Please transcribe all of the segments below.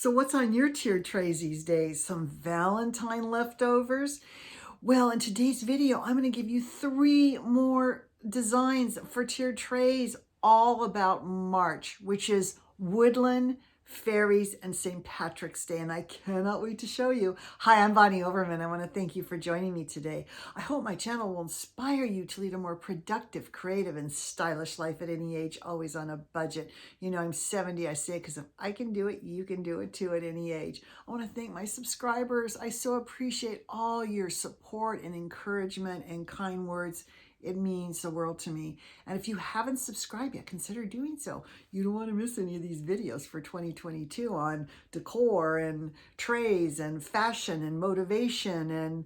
So what's on your tiered trays these days? Some Valentine leftovers? Well, in today's video, I'm going to give you 3 more designs for tiered trays all about March, which is Woodland, Fairies, and St. Patrick's Day, and I cannot wait to show you. Hi, I'm Bonnie Overman. I want to thank you for joining me today. I hope my channel will inspire you to lead a more productive, creative, and stylish life at any age, always on a budget. You know, I'm 70, I say it because if I can do it, you can do it too at any age. I want to thank my subscribers. I so appreciate all your support and encouragement and kind words. It means the world to me. And if you haven't subscribed yet, consider doing so. You don't want to miss any of these videos for 2022 on decor and trays and fashion and motivation and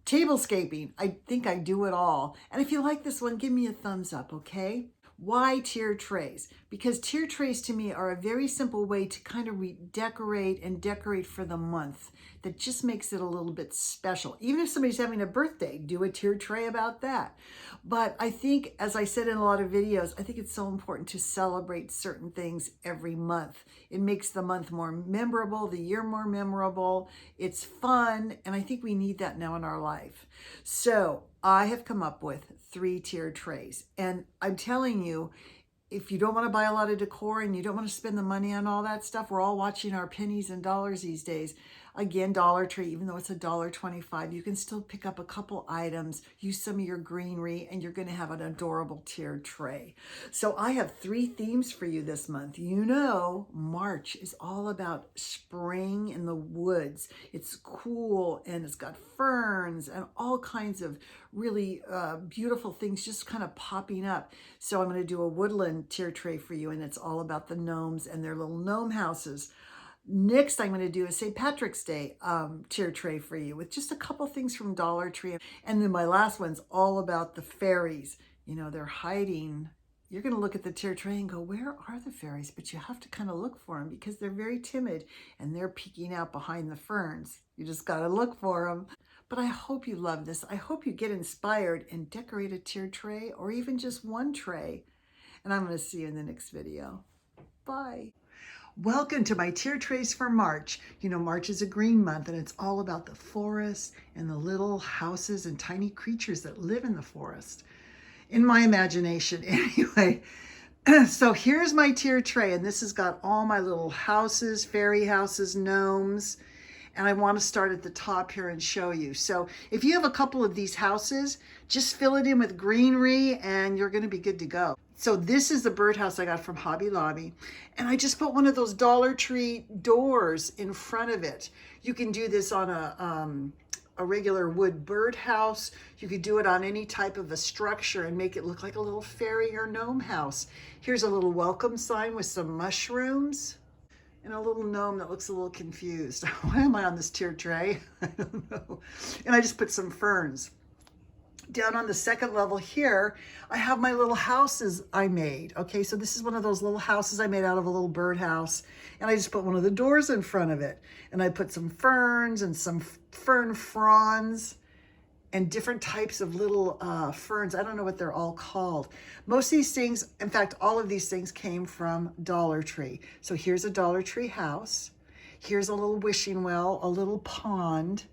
tablescaping. I think I do it all. And if you like this one, give me a thumbs up, okay? Why tiered trays? Because tiered trays to me are a very simple way to kind of redecorate and decorate for the month. That just makes it a little bit special. Even if somebody's having a birthday, do a tiered tray about that. But I think, as I said in a lot of videos, I think it's so important to celebrate certain things every month. It makes the month more memorable, the year more memorable. It's fun, and I think we need that now in our life. So I have come up with 3 tiered trays, and I'm telling you, if you don't want to buy a lot of decor and you don't want to spend the money on all that stuff, we're all watching our pennies and dollars these days. Again, Dollar Tree, even though it's $1.25, you can still pick up a couple items, use some of your greenery, and you're going to have an adorable tiered tray. So I have 3 themes for you this month. You know, March is all about spring in the woods. It's cool and it's got ferns and all kinds of really beautiful things just kind of popping up. So I'm going to do a woodland tier tray for you, and it's all about the gnomes and their little gnome houses. Next, I'm going to do a St. Patrick's Day tier tray for you with just a couple things from Dollar Tree. And then my last one's all about the fairies. You know, they're hiding. You're going to look at the tier tray and go, where are the fairies? But you have to kind of look for them because they're very timid and they're peeking out behind the ferns. You just got to look for them. But I hope you love this. I hope you get inspired and decorate a tier tray or even just one tray. And I'm going to see you in the next video. Bye. Welcome to my tier trays for March. You know, March is a green month and it's all about the forest and the little houses and tiny creatures that live in the forest. In my imagination, anyway. So here's my tier tray, and this has got all my little houses, fairy houses, gnomes. And I want to start at the top here and show you. So if you have a couple of these houses, just fill it in with greenery and you're going to be good to go. So this is the birdhouse I got from Hobby Lobby. And I just put one of those Dollar Tree doors in front of it. You can do this on a regular wood birdhouse. You could do it on any type of a structure and make it look like a little fairy or gnome house. Here's a little welcome sign with some mushrooms. And a little gnome that looks a little confused. Why am I on this tier tray? I don't know. And I just put some ferns. Down on the second level here, I have my little houses I made. Okay, so this is one of those little houses I made out of a little birdhouse. And I just put one of the doors in front of it. And I put some ferns and some fern fronds and different types of little ferns. I don't know what they're all called. Most of these things, in fact, all of these things came from Dollar Tree. So here's a Dollar Tree house. Here's a little wishing well, a little pond.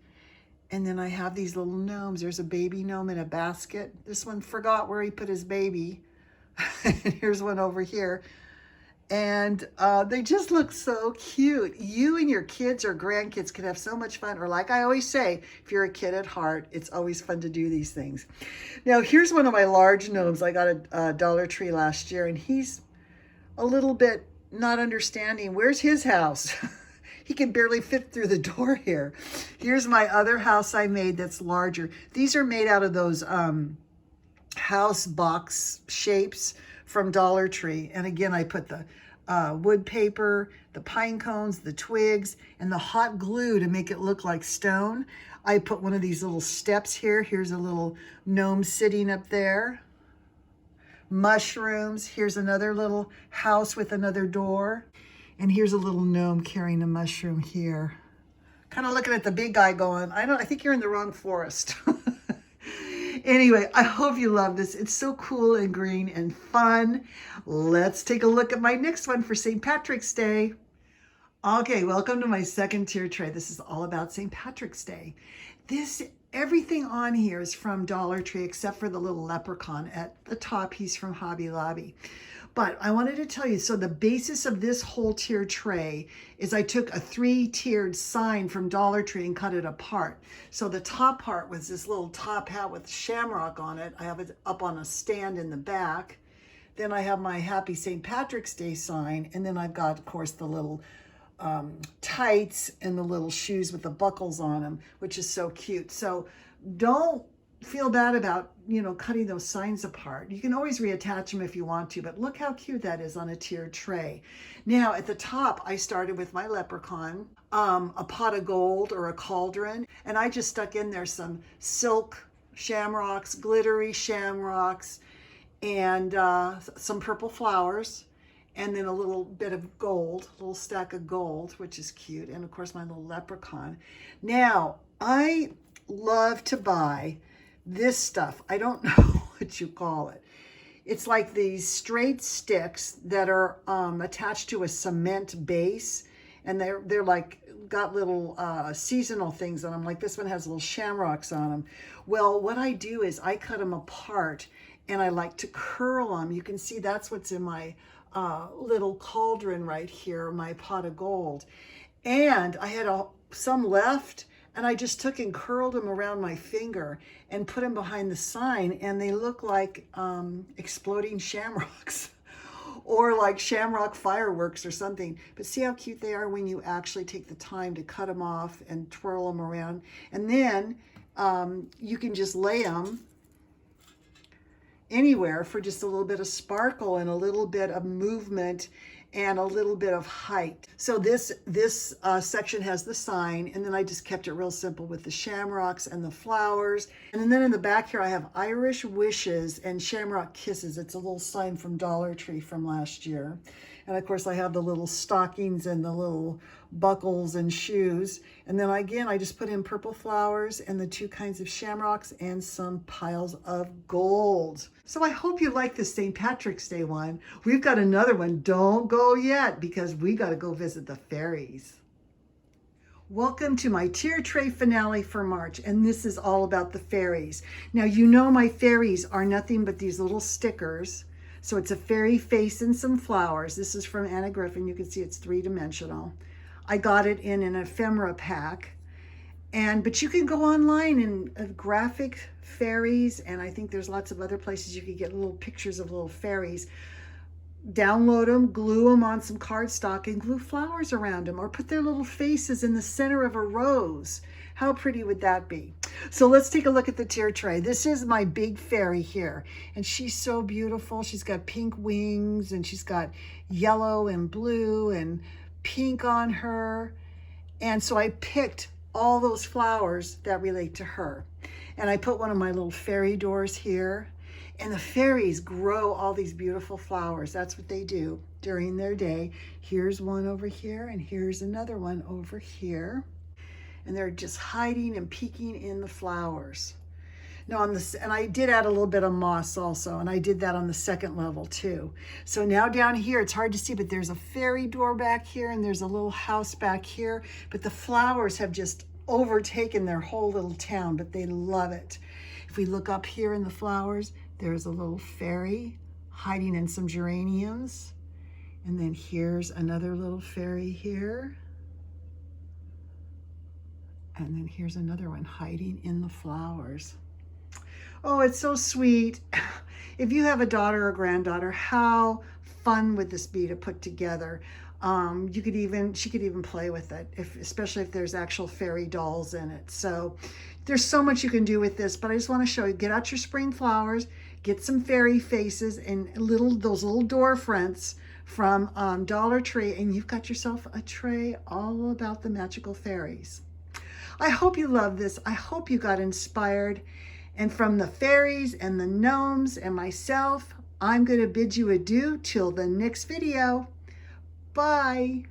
And then I have these little gnomes. There's a baby gnome in a basket. This one forgot where he put his baby. Here's one over here. And they just look so cute. You and your kids or grandkids could have so much fun. Or like I always say, if you're a kid at heart, it's always fun to do these things. Now, here's one of my large gnomes. I got a Dollar Tree last year, and he's a little bit not understanding. Where's his house? He can barely fit through the door here. Here's my other house I made that's larger. These are made out of those house box shapes from Dollar Tree. And again, I put the wood paper, the pine cones, the twigs, and the hot glue to make it look like stone. I put one of these little steps here. Here's a little gnome sitting up there. Mushrooms. Here's another little house with another door. And here's a little gnome carrying a mushroom here. Kind of looking at the big guy going, I think you're in the wrong forest. Anyway, I hope you love this. It's so cool and green and fun. Let's take a look at my next one for St. Patrick's Day. Okay, welcome to my second tier tray. This is all about St. Patrick's Day. Everything on here is from Dollar Tree except for the little leprechaun at the top. He's from Hobby Lobby. But I wanted to tell you, so the basis of this whole tier tray is I took a 3-tiered sign from Dollar Tree and cut it apart. So the top part was this little top hat with shamrock on it. I have it up on a stand in the back. Then I have my Happy St. Patrick's Day sign. And then I've got, of course, the little tights and the little shoes with the buckles on them, which is so cute. So don't feel bad about, cutting those signs apart. You can always reattach them if you want to, but look how cute that is on a tiered tray. Now at the top, I started with my leprechaun, a pot of gold or a cauldron, and I just stuck in there some silk shamrocks, glittery shamrocks, and some purple flowers, and then a little bit of gold, a little stack of gold, which is cute. And of course, my little leprechaun. Now, I love to buy this stuff. I don't know what you call it. It's like these straight sticks that are attached to a cement base. And they're like, got little seasonal things on them. Like this one has little shamrocks on them. Well, what I do is I cut them apart and I like to curl them. You can see that's what's in my little cauldron right here, my pot of gold. And I had some left, and I just took and curled them around my finger and put them behind the sign, and they look like exploding shamrocks or like shamrock fireworks or something. But see how cute they are when you actually take the time to cut them off and twirl them around. And then you can just lay them anywhere for just a little bit of sparkle and a little bit of movement and a little bit of height. So this section has the sign, and then I just kept it real simple with the shamrocks and the flowers. And then in the back here, I have Irish Wishes and Shamrock Kisses. It's a little sign from Dollar Tree from last year. And of course, I have the little stockings and the little buckles and shoes. And then again, I just put in purple flowers and the 2 kinds of shamrocks and some piles of gold. So I hope you like this St. Patrick's Day one. We've got another one. Don't go yet because we got to go visit the fairies. Welcome to my tier tray finale for March, and this is all about the fairies. Now, my fairies are nothing but these little stickers. So it's a fairy face and some flowers. This is from Anna Griffin. You can see it's 3-dimensional. I got it in an ephemera pack. But you can go online and graphic fairies, and I think there's lots of other places you can get little pictures of little fairies. Download them, glue them on some cardstock, and glue flowers around them, or put their little faces in the center of a rose. How pretty would that be? So let's take a look at the tier tray. This is my big fairy here, and she's so beautiful. She's got pink wings, and she's got yellow and blue and pink on her. And so I picked all those flowers that relate to her. And I put one of my little fairy doors here. And the fairies grow all these beautiful flowers. That's what they do during their day. Here's one over here, and here's another one over here. And they're just hiding and peeking in the flowers. Now and I did add a little bit of moss also, and I did that on the second level too. So now down here, it's hard to see, but there's a fairy door back here, and there's a little house back here. But the flowers have just overtaken their whole little town, but they love it. If we look up here in the flowers, there's a little fairy hiding in some geraniums. And then here's another little fairy here. And then here's another one hiding in the flowers. Oh, it's so sweet. If you have a daughter or granddaughter, how fun would this be to put together? She could even play with it, especially if there's actual fairy dolls in it. So there's so much you can do with this, but I just want to show you, get out your spring flowers, get some fairy faces and those little door fronts from Dollar Tree, and you've got yourself a tray all about the magical fairies. I hope you love this. I hope you got inspired. And from the fairies and the gnomes and myself, I'm going to bid you adieu till the next video. Bye.